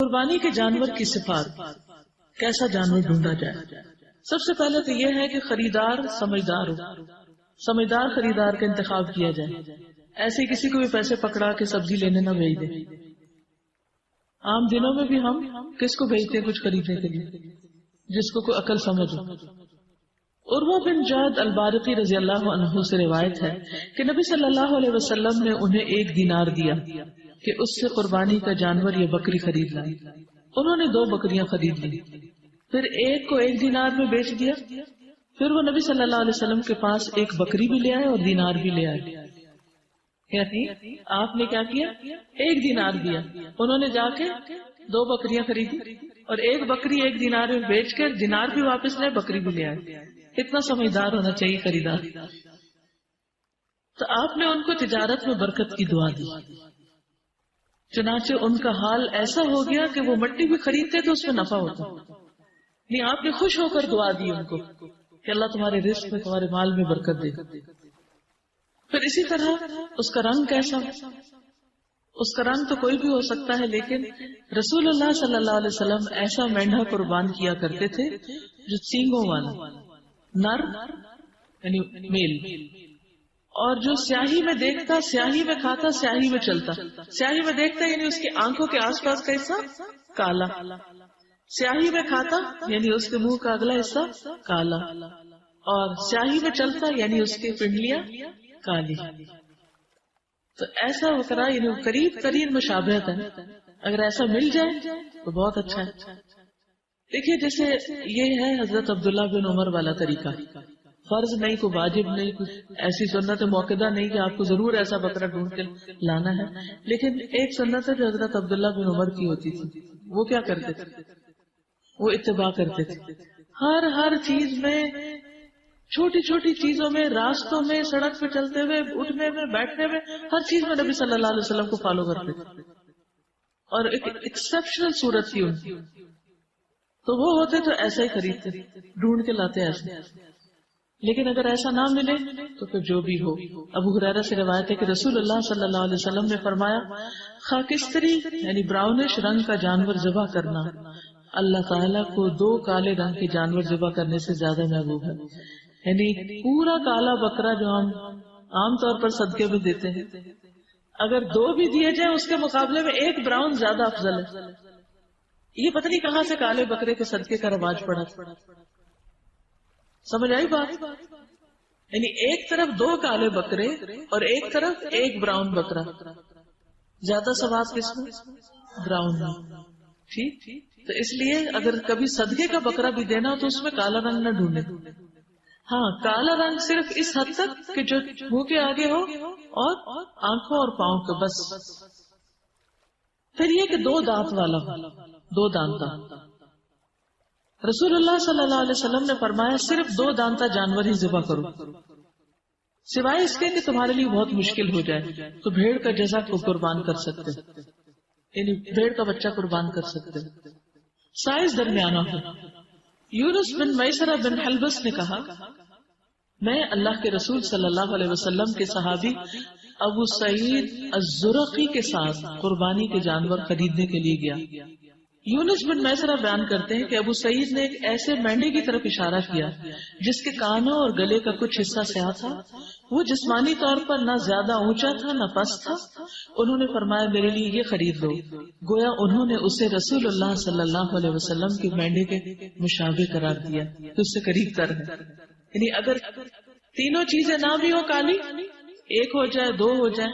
قربانی کے جانور کی صفات، کیسا جانور ڈھونڈا جائے؟ سب سے پہلے تو یہ ہے کہ خریدار سمجھدار ہو، سمجھدار خریدار کا انتخاب کیا جائے، ایسے کسی کو بھی پیسے پکڑا کے سبزی لینے نہ بھیج دے۔ عام دنوں میں بھی ہم کس کو بھیجتے ہیں کچھ خریدنے کے لیے؟ جس کو کوئی عقل سمجھ ہو۔ عروہ بن جعد البارقی رضی اللہ عنہ سے روایت ہے کہ نبی صلی اللہ علیہ وسلم نے انہیں 1 دینار دیا کہ اس سے قربانی کا جانور یا بکری خرید لائے۔ انہوں نے 2 بکریاں خرید لی، پھر ایک کو 1 دینار میں بیچ دیا۔ پھر وہ نبی صلی اللہ علیہ وسلم کے پاس 1 بکری بھی لے آئے اور دینار بھی لے آئے۔ یعنی آپ نے کیا کیا؟ 1 دینار دیا، انہوں نے جا کے 2 بکریاں خریدی اور 1 بکری 1 دینار میں بیچ کر دینار بھی واپس لائے، بکری بھی لے آئے۔ اتنا سمجھدار ہونا چاہیے خریدار۔ تو آپ نے ان کو تجارت میں برکت کی دعا دی، چنانچہ ان کا حال ایسا ہو گیا کہ وہ مٹی بھی خریدتے تو اس میں نفع ہوتا۔ نہیں، آپ نے خوش ہو کر دعا دی ان کو کہ اللہ تمہارے رزق میں، تمہارے مال میں برکت دے۔ پھر اسی طرح اس کا رنگ کیسا؟ اس کا رنگ تو کوئی بھی ہو سکتا ہے، لیکن رسول اللہ صلی اللہ علیہ وسلم ایسا مینڈھا قربان کیا کرتے تھے جو سینگوں والا، نر یعنی میل، اور جو سیاہی میں دیکھتا، سیاہی میں کھاتا، سیاہی میں چلتا۔ سیاہی میں دیکھتا یعنی اس کی آنکھوں کے آس پاس کا حصہ کالا، سیاہی میں کھاتا یعنی اس کے منہ کا اگلا حصہ کالا، اور سیاہی میں چلتا یعنی اس کی پنڈلیاں کالی۔ تو ایسا وقرا یعنی قریب ترین مشابہت ہے، اگر ایسا مل جائے تو بہت اچھا ہے۔ دیکھیے جیسے یہ ہے حضرت عبداللہ بن عمر والا طریقہ، فرض نہیں، کوئی واجب نہیں، کچھ ایسی سنت موقعہ نہیں کہ آپ کو ضرور ایسا بکرا ڈھونڈ کے لانا ہے، لیکن ایک سنت ہے جو حضرت عبداللہ بن عمر کی ہوتی تھی۔ وہ کیا کرتے تھے؟ وہ اتباع کرتے تھے ہر چیز میں، چھوٹی چھوٹی چیزوں میں، راستوں میں، سڑک پہ چلتے ہوئے، اٹھنے میں، بیٹھنے میں، ہر چیز میں نبی صلی اللہ علیہ وسلم کو فالو کرتے تھے، اور ایک ایکسپشنل صورت تھی ان کی۔ تو وہ ہوتے تو ایسا ہی خریدتے، ڈھونڈ کے لاتے ایسے۔ لیکن اگر ایسا نہ ملے تو پھر جو بھی ہو۔ ابو ہریرہ سے روایت ہے کہ رسول اللہ صلی اللہ علیہ وسلم نے فرمایا، خاکستری یعنی براؤنش رنگ کا جانور ذبح کرنا اللہ تعالیٰ کو 2 کالے رنگ کے جانور ذبح کرنے سے زیادہ محبوب ہے۔ یعنی پورا کالا بکرا جو ہم عام طور پر صدقے میں دیتے ہیں، اگر 2 بھی دیے جائیں اس کے مقابلے میں 1 براؤن زیادہ افضل ہے۔ یہ پتہ نہیں کہاں سے کالے بکرے کے صدقے کا رواج پڑا، سمجھ آئی بات؟ یعنی ایک طرف 2 کالے بکرے اور ایک طرف 1 براؤن بکرا، زیادہ ثواب کس میں؟ براؤن میں۔ ٹھیک، تو اس لیے اگر کبھی صدقے کا بکرا بھی دینا ہو تو اس میں کالا رنگ نہ ڈھونڈے۔ ہاں، کالا رنگ صرف اس حد تک کہ جو منہ کے آگے ہو اور آنکھوں اور پاؤں کے بس۔ پھر یہ کہ 2 دانت والا ہو، 2 دانتا۔ رسول اللہ صلی اللہ علیہ وسلم نے فرمایا صرف 2 دانتا جانور ہی ذبح کرو، سوائے اس کے کہ تمہارے لیے بہت مشکل ہو جائے تو بھیڑ کا جزا کو قربان کر سکتے، یعنی بھیڑ کا بچہ قربان کر سکتے، سائز درمیانہ ہو۔ یونس بن میسرہ بن حلبس نے کہا، میں اللہ کے رسول صلی اللہ علیہ وسلم کے صحابی ابو سعید الزرقی کے ساتھ قربانی کے جانور خریدنے کے لیے گیا۔ یونس بن میسرہ بیان کرتے ہیں کہ ابو سعید نے ایک ایسے مینڈے کی طرف اشارہ کیا جس کے کانوں اور گلے کا کچھ حصہ سیاہ تھا، وہ جسمانی طور پر نہ زیادہ اونچا تھا نہ پست تھا۔ انہوں نے فرمایا میرے لیے یہ خرید لو، گویا انہوں نے اسے رسول اللہ صلی اللہ علیہ وسلم کے مینڈے کے مشابہ قرار دیا، تو اس سے قریب تر ہے۔ یعنی اگر تینوں چیزیں نہ بھی ہو کالی، 1 ہو جائے، 2 ہو جائے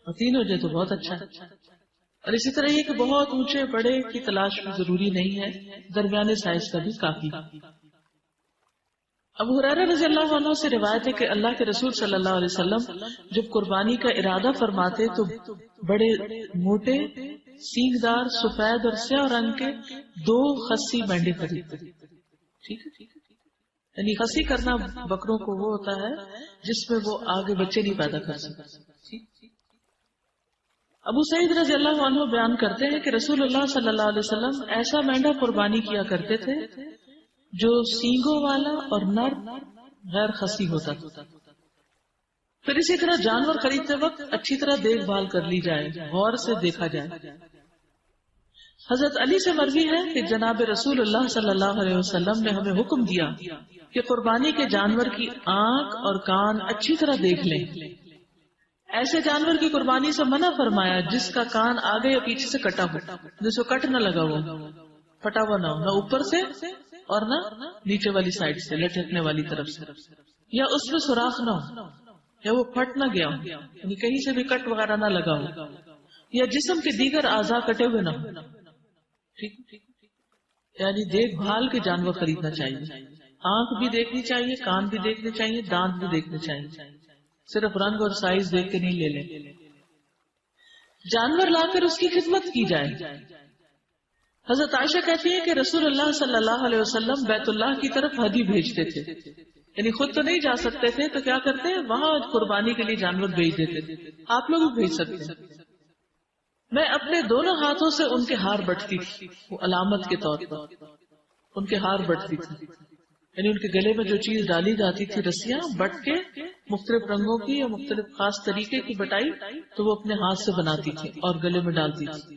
اور 3 ہو جائے تو بہت اچھا ہے۔ اور اسی طرح یہ کہ بہت اونچے بڑے کی تلاش بھی ضروری نہیں ہے، درمیانے سائز کا بھی کافی۔ ابو ہریرہ رضی اللہ عنہ سے روایت ہے کہ اللہ کے رسول صلی اللہ علیہ وسلم جب قربانی کا ارادہ فرماتے تو بڑے موٹے سینگدار سفید اور سیاہ رنگ کے 2 خصی مینڈے خریدتے۔ ٹھیک ہے، یعنی خصی کرنا بکروں کو وہ ہوتا ہے جس میں وہ آگے بچے نہیں پیدا کر سکتے۔ ابو سعید رضی اللہ عنہ بیان کرتے ہیں کہ رسول اللہ صلی اللہ علیہ وسلم ایسا مینڈا قربانی کیا کرتے تھے جو سینگوں والا اور نر غیر خصی ہوتا تھا۔ پھر اسی طرح جانور خریدتے وقت اچھی طرح دیکھ بھال کر لی جائے، غور سے دیکھا جائے۔ حضرت علی سے مروی ہے کہ جناب رسول اللہ صلی اللہ علیہ وسلم نے ہمیں حکم دیا کہ قربانی کے جانور کی آنکھ اور کان اچھی طرح دیکھ لیں. ایسے جانور کی قربانی سے منع فرمایا جس کا کان آگے یا پیچھے سے کٹا ہو، جس کو کٹ نہ لگا ہو، پھٹا ہوا نہ ہو، نہ اوپر سے اور نہ نیچے والی سائڈ سے لٹکنے والی طرف سے، یا اس میں سوراخ نہ ہو، یا وہ پھٹ نہ گیا ہو، یعنی کہیں سے بھی کٹ وغیرہ نہ لگا ہو، یا جسم کے دیگر اعضاء کٹے ہوئے نہ ہو. ٹھیک، یعنی دیکھ بھال کے جانور خریدنا چاہیے. آنکھ بھی دیکھنی چاہیے، کان بھی دیکھنے چاہیے، دانت بھی دیکھنے چاہیے، صرف رنگ اور سائز دیکھ کے نہیں لے لیں. جانور لا کر اس کی خدمت کی جائے. حضرت عائشہ کہتی ہے کہ رسول اللہ صلی اللہ علیہ وسلم بیت اللہ کی طرف ہدی بھیجتے تھے، یعنی خود تو نہیں جا سکتے تھے تو کیا کرتے ہیں، وہاں قربانی کے لیے جانور بھیج دیتے تھے. آپ لوگ بھی بھیج سکتے ہیں. میں اپنے دونوں ہاتھوں سے ان کے ہار بٹتی تھی، وہ علامت کے طور پر ان کے ہار بٹتی تھی، یعنی ان کے گلے میں جو چیز ڈالی جاتی تھی، رسیاں بٹ کے مختلف رنگوں کی یا مختلف خاص طریقے کی بٹائی، تو وہ اپنے ہاتھ سے بناتی تھی اور گلے میں ڈالتی تھی.